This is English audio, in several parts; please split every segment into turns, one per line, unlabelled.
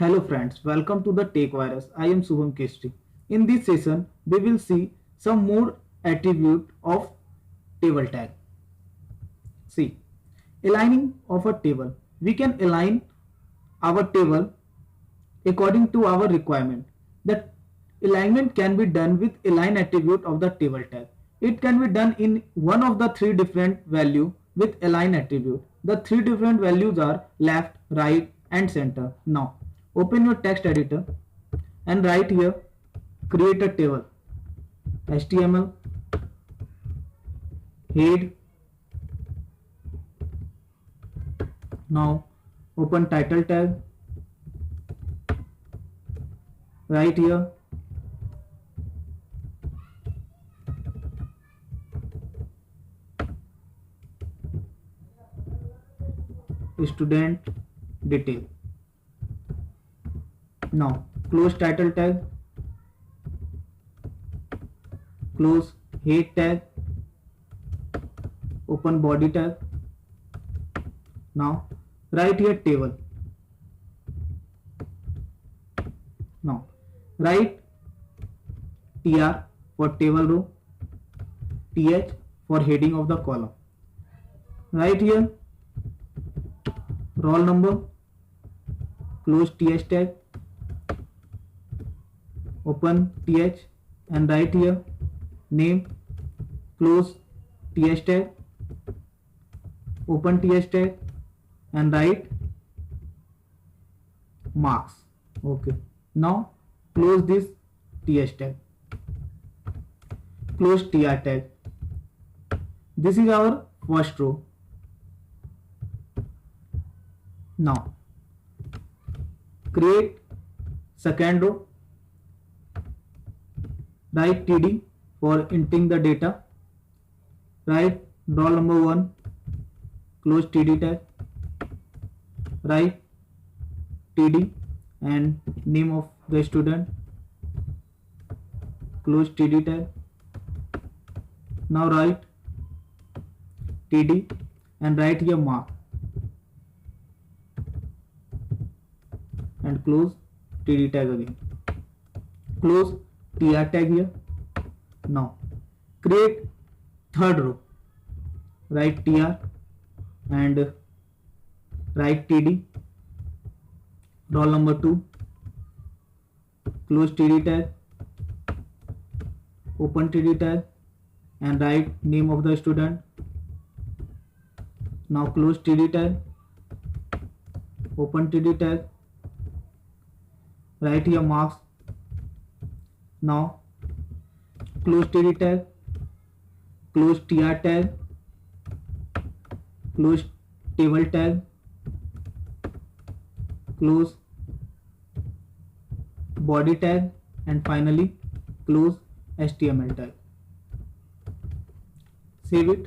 Hello friends, welcome to the Tech Virus. I am Subham Kestri. In this session, we will see some more attribute of table tag. See, aligning of a table. We can align our table according to our requirement. The alignment can be done with align attribute of the table tag. It can be done in one of the three different value with align attribute. The three different values are left, right and center. Now open your text editor and write here create a table HTML head. Now open title tag, right here student detail. Now close title tag, close head tag, open body tag. Now write here table. Now write tr for table row, th for heading of the column. Write here roll number, close th tag, open th and write here name, close th tag, open th tag and write marks. Okay, now close this th tag, close tr tag. This is our first row. Now create second row, write td for entering the data, write roll number 1, close td tag, write td and name of the student, close td tag. Now write td and write here mark and close td tag again, close tr tag here. Now create third row, write tr and write td, roll number 2, close td tag, open td tag and write name of the student. Now close td tag, open td tag, write here marks. Now close td tag, close tr tag, close table tag, close body tag and finally close html tag. Save it.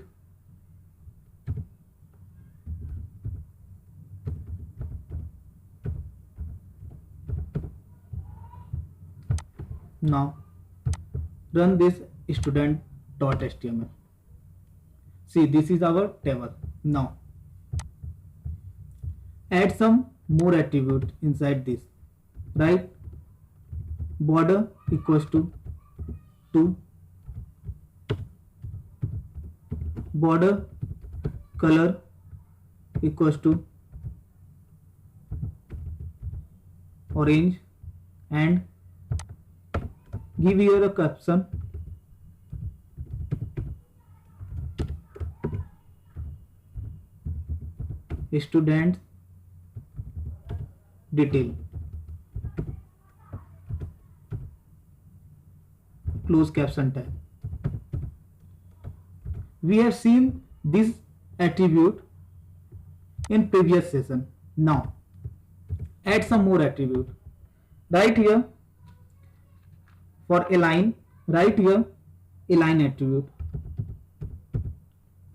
Now run this student.html. See, this is our table. Now add some more attribute inside this. Write border equals to 2, border color equals to orange and give here a caption student detail, close caption tag. We have seen this attribute in previous session. Now add some more attribute. Right here for align, write here align attribute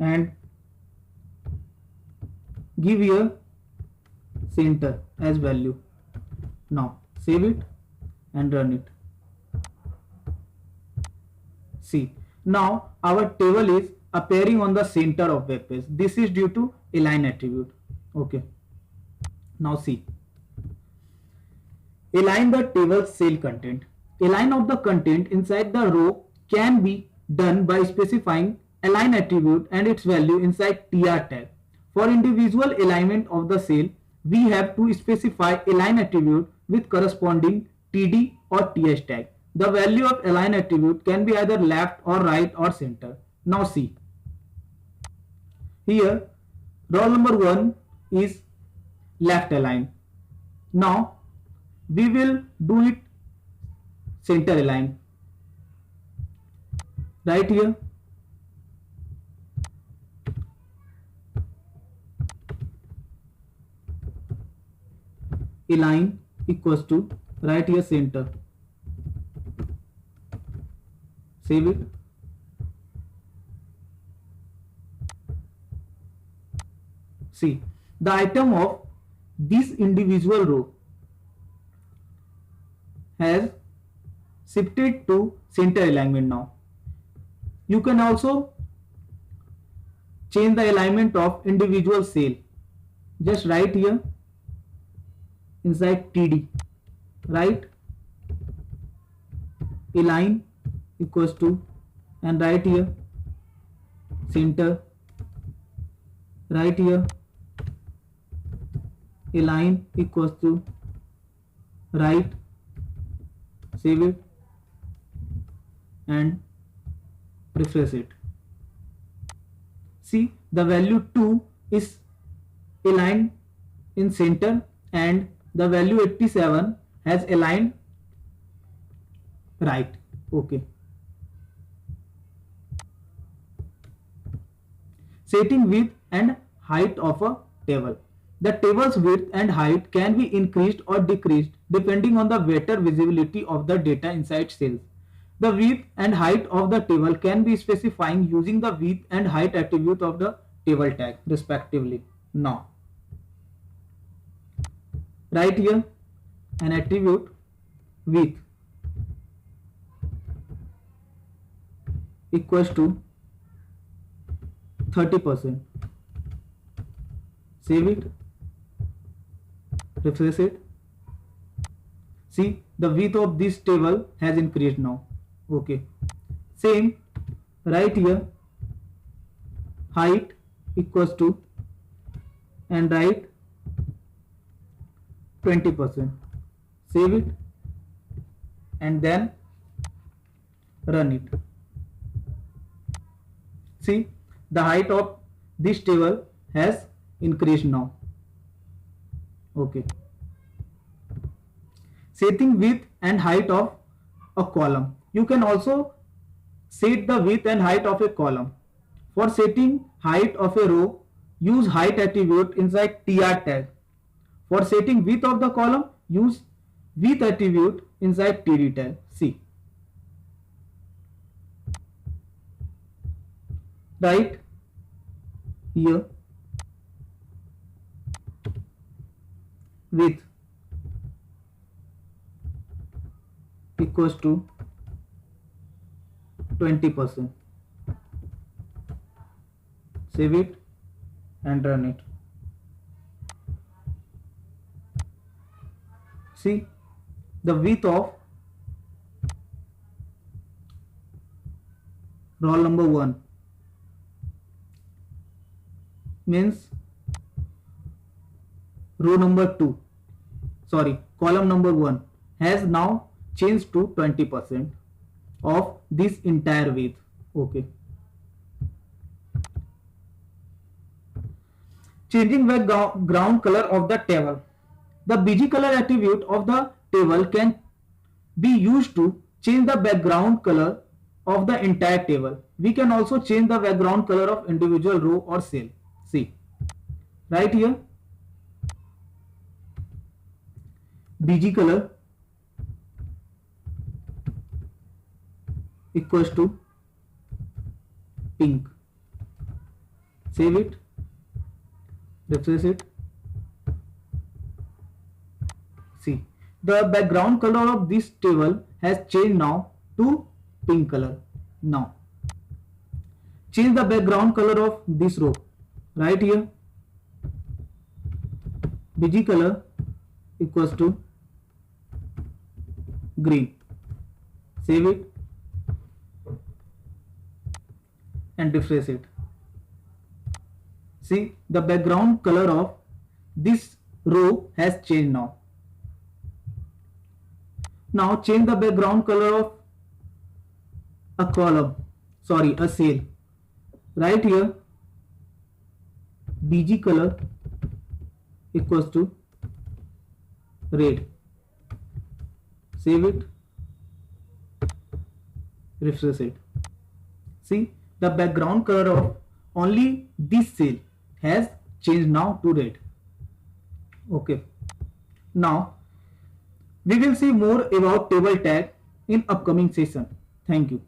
and give here center as value. Now save it and run it. See, now our table is appearing on the center of web page. This is due to align attribute. Okay, now see, Align the table cell content. Align of the content inside the row can be done by specifying align attribute and its value inside tr tag. For individual alignment of the cell, we have to specify align attribute with corresponding td or ts tag. The value of align attribute can be either left or right or center. Now see. Here, roll number 1 is left align. Now, we will do it center align. Right here. Align equals to right here center. Save it. See, the item of this individual row has shifted to center alignment now. You can also change the alignment of individual cell. Just write here inside TD, right? Align equals to, and right here center, right here align equals to right. Save it and refresh it. See, the value 2 is aligned in center and the value 87 has aligned right. Okay. Setting width and height of a table. The table's width and height can be increased or decreased depending on the better visibility of the data inside cells. The width and height of the table can be specified using the width and height attribute of the table tag respectively. Now, right here an attribute width equals to 30%. Save it, refresh it. See, the width of this table has increased now. Okay. Same right here, height equals to, and right 20%. Save it and then run it. See, the height of this table has increased now. Okay. Setting width and height of a column. You can also set the width and height of a column. For setting height of a row, use height attribute inside tr tag. For setting width of the column, use width attribute inside td tag. See. Right here width equals to 20%. Save it and run it. See, the width of roll number 1 means row number 2, sorry, column number 1 has now changed to 20% of this entire width. Okay. Changing background color of the table. The bg color attribute of the table can be used to change the background color of the entire table. We can also change the background color of individual row or cell. See, right here bg color equals to pink. Save it, refresh it. See, the background color of this table has changed now to pink color. Now, change the background color of this row. Right here, bg color equals to green. Save it and refresh it. See, the background color of this row has changed now. Now change the background color of a column, sorry, a cell. Right here, bg color equals to red. Save it, refresh it. See, the background color of only this cell has changed now to red. Okay. Now we will see more about table tag in upcoming session. Thank you.